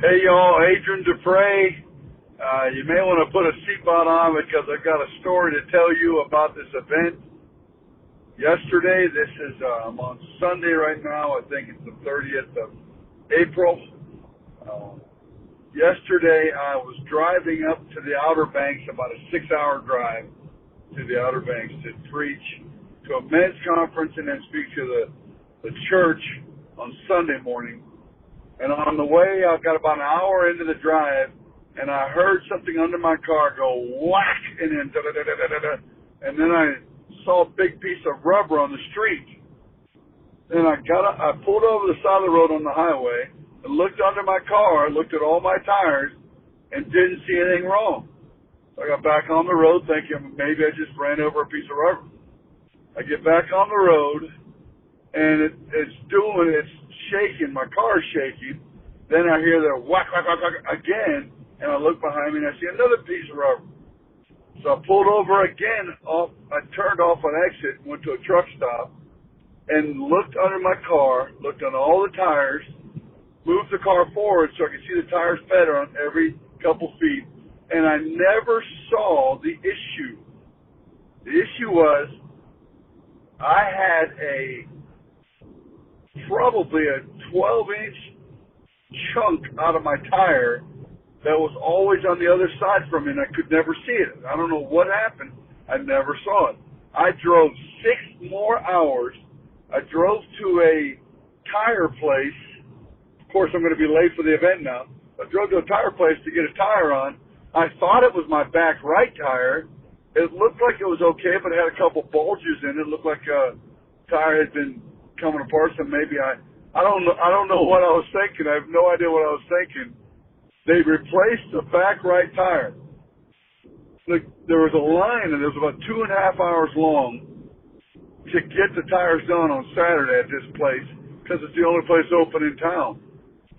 Hey y'all, Adrian Despres. You may want to put a seatbelt on because I've got a story to tell you about this event. Yesterday, this is I'm on Sunday right now. I think it's the 30th of April. Yesterday, I was driving up to the Outer Banks, about a 6-hour drive to the Outer Banks to preach to a men's conference and then speak to the church on Sunday morning. And on the way, I got about an hour into the drive, and I heard something under my car go whack, and then da-da-da-da-da-da, and then I saw a big piece of rubber on the street. Then I pulled over the side of the road on the highway, and looked under my car, looked at all my tires, and didn't see anything wrong. So I got back on the road thinking maybe I just ran over a piece of rubber. I get back on the road, and it's shaking. My car's shaking. Then I hear the whack, whack, whack, whack again, and I look behind me and I see another piece of rubber. So I pulled over again. I turned off an exit, went to a truck stop, and looked under my car, looked on all the tires, moved the car forward so I could see the tires better on every couple feet, and I never saw the issue. The issue was I had probably a 12-inch chunk out of my tire that was always on the other side from me, and I could never see it. I don't know what happened. I never saw it. I drove 6 more hours. I drove to a tire place. Of course, I'm going to be late for the event now. I drove to a tire place to get a tire on. I thought it was my back right tire. It looked like it was okay, but it had a couple bulges in it. It looked like a tire had been coming apart, so maybe I don't know what I was thinking. I have no idea what I was thinking. They replaced the back right tire. There was a line, and it was about 2.5 hours long to get the tires done on Saturday at this place because it's the only place open in town.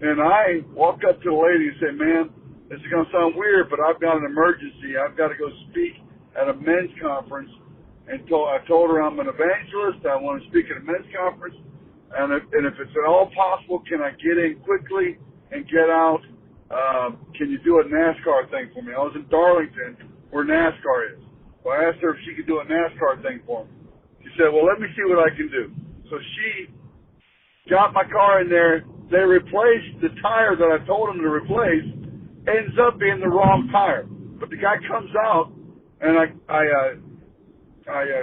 And I walked up to the lady and said, "Ma'am, this is going to sound weird, but I've got an emergency. I've got to go speak at a men's conference." And I told her I'm an evangelist. I want to speak at a men's conference. And if it's at all possible, can I get in quickly and get out? Can you do a NASCAR thing for me? I was in Darlington, where NASCAR is. So I asked her if she could do a NASCAR thing for me. She said, "Well, let me see what I can do." So she got my car in there. They replaced the tire that I told them to replace. Ends up being the wrong tire. But the guy comes out, and I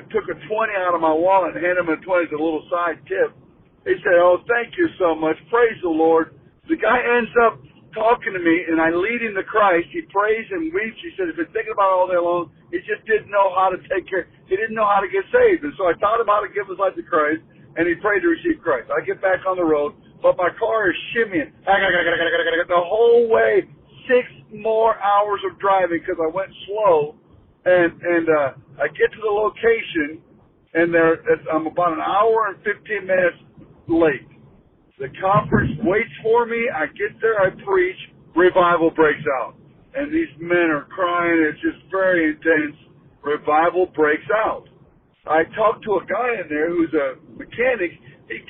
took a 20 out of my wallet and handed him a 20 as a little side tip. He said, "Oh, thank you so much. Praise the Lord." The guy ends up talking to me, and I lead him to Christ. He prays and weeps. He said he's been thinking about it all day long. He just didn't know how to take care. He didn't know how to get saved. And so I taught him how to give his life to Christ, and he prayed to receive Christ. I get back on the road, but my car is shimmying the whole way. 6 more hours of driving because I went slow. And I get to the location, and I'm about an hour and 15 minutes late. The conference waits for me. I get there, I preach, revival breaks out. And these men are crying. It's just very intense. Revival breaks out. I talked to a guy in there who's a mechanic.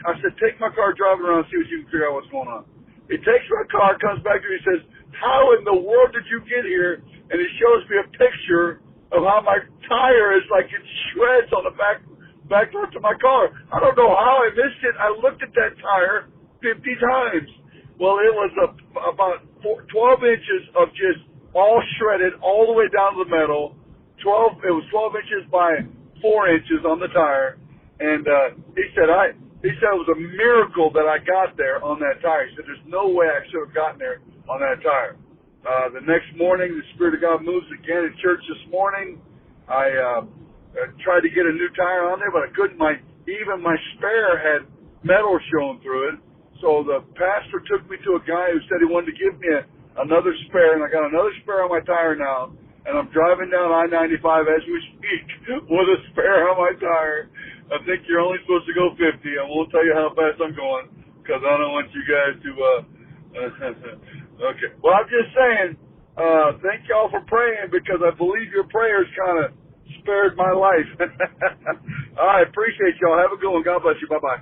I said, "Take my car, drive it around, see what you can figure out what's going on." He takes my car, comes back to me, and says, "How in the world did you get here?" And he shows me a picture of how my tire is like in shreds on the back door to my car. I don't know how I missed it. I looked at that tire 50 times. Well, it was about 12 inches of just all shredded all the way down to the metal. It was 12 inches by 4 inches on the tire. And he said it was a miracle that I got there on that tire. He said there's no way I should have gotten there on that tire. The next morning, the Spirit of God moves again in church this morning. I tried to get a new tire on there, but I couldn't. Even my spare had metal showing through it. So the pastor took me to a guy who said he wanted to give me another spare, and I got another spare on my tire now. And I'm driving down I-95 as we speak with a spare on my tire. I think you're only supposed to go 50. I won't tell you how fast I'm going because I don't want you guys to okay. Well, I'm just saying, thank y'all for praying because I believe your prayers kind of spared my life. All right, appreciate y'all. Have a good one. God bless you. Bye-bye.